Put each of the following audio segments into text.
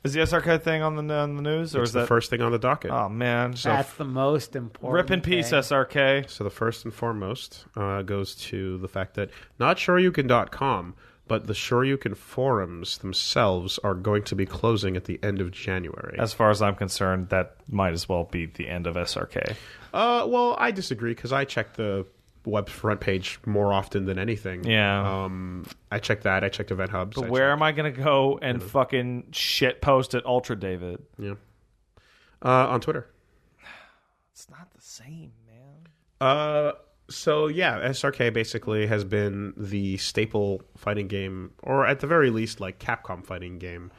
Is the SRK thing on the news, or It's is the that first thing on the docket. Oh man, That's the most important. rip in peace, thing. SRK. So the first and foremost goes to the fact that not Shoryuken.com, but the Shoryuken forums themselves are going to be closing at the end of January. As far as I'm concerned, that might as well be the end of SRK. Well, I disagree because I check the web front page more often than anything. Yeah. I check that. I checked Event Hubs. But where am I going to go and fucking shit post at Ultra David? Yeah. On Twitter. It's not the same, man. So yeah, SRK basically has been the staple fighting game, or at the very least, like Capcom fighting game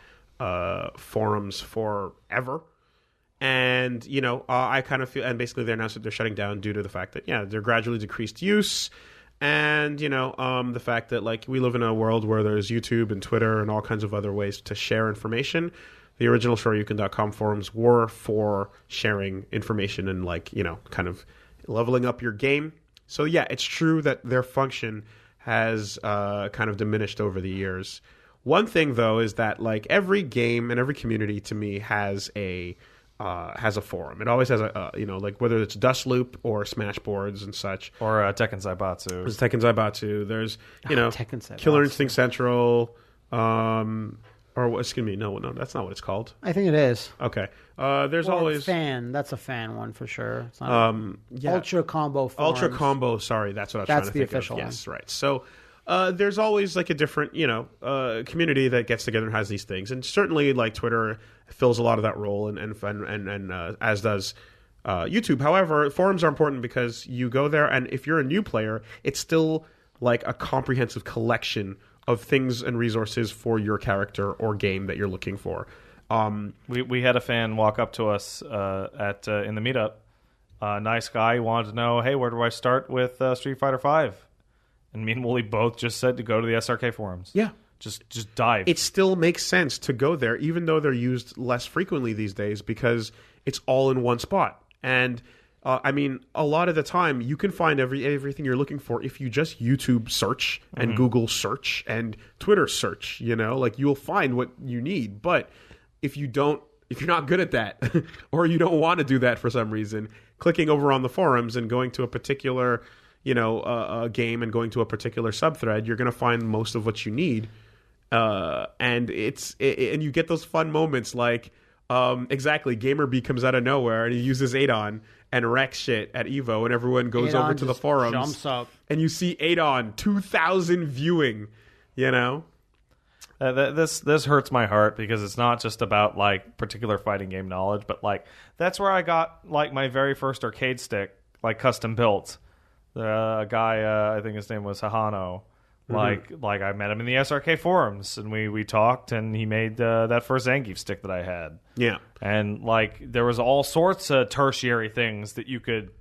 forums forever. And I kind of feel, and basically they announced that they're shutting down due to the fact that they're gradually decreased use, and the fact that like we live in a world where there's YouTube and Twitter and all kinds of other ways to share information. The original Shoryuken.com forums were for sharing information and kind of leveling up your game. So yeah, it's true that their function has kind of diminished over the years. One thing though is that like every game and every community to me has a forum. It always has like whether it's Dust Loop or Smashboards and such, or Tekken Zaibatsu. There's Tekken Zaibatsu. There's Tekken Zaibatsu. Killer Instinct Central. Or excuse me, no, that's not what it's called. I think it is. Okay. There's Or always fan. That's a fan one for sure. It's not Ultra Combo forums. Ultra Combo. Sorry, that's what I was trying to think of. That's the official one. Yes, right. So there's always like a different community that gets together and has these things, and certainly like Twitter fills a lot of that role, and as does YouTube. However, forums are important because you go there, and if you're a new player, it's still like a comprehensive collection of things and resources for your character or game that you're looking for. We had a fan walk up to us in the meetup. Nice guy, wanted to know, hey, where do I start with Street Fighter V? And me and Wooly both just said to go to the SRK forums. Yeah. Just dive. It still makes sense to go there, even though they're used less frequently these days, because it's all in one spot. And I mean, a lot of the time, you can find everything you're looking for if you just YouTube search and Google search and Twitter search. Like you'll find what you need. But if you're not good at that, or you don't want to do that for some reason, clicking over on the forums and going to a particular game and going to a particular subthread, you're going to find most of what you need. And and you get those fun moments like exactly, GamerB comes out of nowhere and he uses Adon and wrecks shit at Evo, and everyone goes Adon over to the forums, jumps up, and you see Adon 2,000 viewing. This hurts my heart because it's not just about like particular fighting game knowledge, but like that's where I got like my very first arcade stick, like custom built. The guy, I think his name was Hahano. Like I met him in the SRK forums, and we talked, and he made that first Zangief stick that I had. Yeah, and like there was all sorts of tertiary things that you could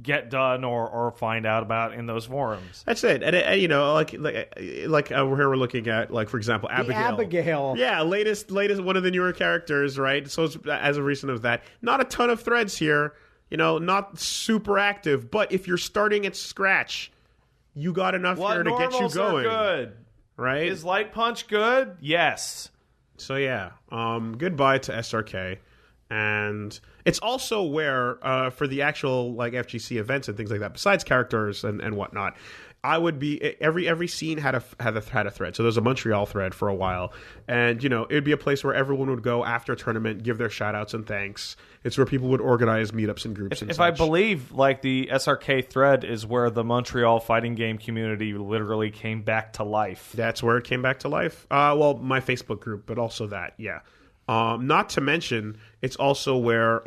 get done or find out about in those forums. That's it. And we're looking at, like, for example, Abigail. Yeah, latest one of the newer characters, right? So as a reason of that, not a ton of threads here. Not super active, but if you're starting at scratch, you got enough here to get you going. Good, right? Is Light Punch good? Yes. So yeah, goodbye to SRK, and it's also where for the actual like FGC events and things like that, besides characters and whatnot, I would be every scene had a thread. So there's a Montreal thread for a while, and it'd be a place where everyone would go after a tournament, give their shout outs and thanks. It's where people would organize meetups and groups. If I believe, like the SRK thread is where the Montreal fighting game community literally came back to life. That's where it came back to life. Well, my Facebook group, but also that, yeah. Not to mention, it's also where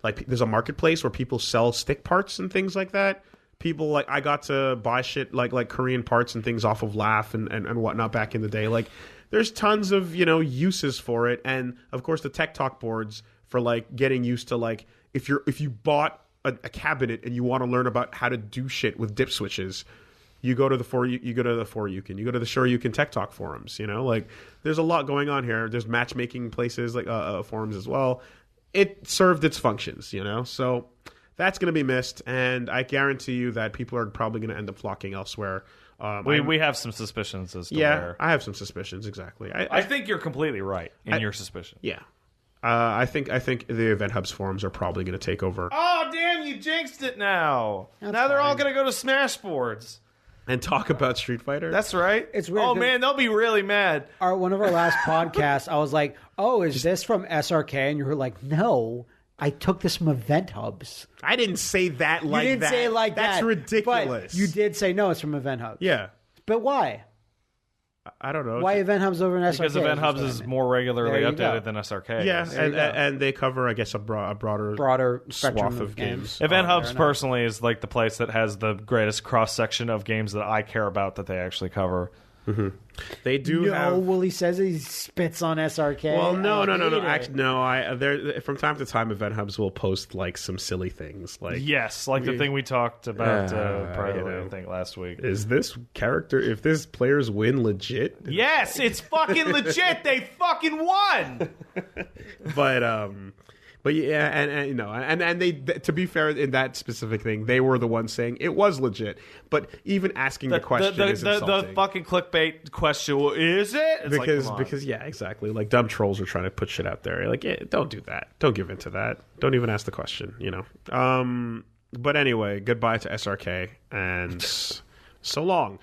like there's a marketplace where people sell stick parts and things like that. People like I got to buy shit like Korean parts and things off of Laugh and whatnot back in the day. Like there's tons of uses for it, and of course the Tech Talk boards for like getting used to like if you bought a cabinet and you want to learn about how to do shit with dip switches, you go to the Shoryuken, you go to the Shoryuken Tech Talk forums. Like there's a lot going on here. There's matchmaking places like forums as well. It served its functions, so. That's going to be missed, and I guarantee you that people are probably going to end up flocking elsewhere We have some suspicions as to where. I have some suspicions, exactly. I think you're completely right in your suspicion. Yeah. I think the Event Hub's forums are probably going to take over. Oh, damn, you jinxed it now. Now they're all going to go to Smashboards. And talk about Street Fighter? That's right. It's weird. Oh, man, they'll be really mad. One of our last podcasts, I was like, oh, is this from SRK? And you were like, no, I took this from Event Hubs. I didn't say that like that. You didn't say it like that. That's ridiculous. But you did say, no, it's from Event Hubs. Yeah. But why? I don't know. Why Event Hubs over an SRK? Because Event Hubs is more regularly updated than SRK. Yeah, and they cover, I guess, a broader spectrum swath of games. Event Hubs personally is like the place that has the greatest cross section of games that I care about that they actually cover. Mm-hmm. They do have. Well, he says he spits on SRK. Well, no. Actually, no. From time to time, Event Hubs will post like some silly things, like the thing we talked about privately, I think last week. Is this character? If this players win, legit? Yes, it's fucking legit. They fucking won. But yeah, and they, to be fair, in that specific thing, they were the ones saying it was legit. But even asking the question is insulting. The fucking clickbait question, well, is it? It's because yeah, exactly. Like dumb trolls are trying to put shit out there. Like, yeah, don't do that. Don't give in to that. Don't even ask the question. But anyway, goodbye to SRK and so long.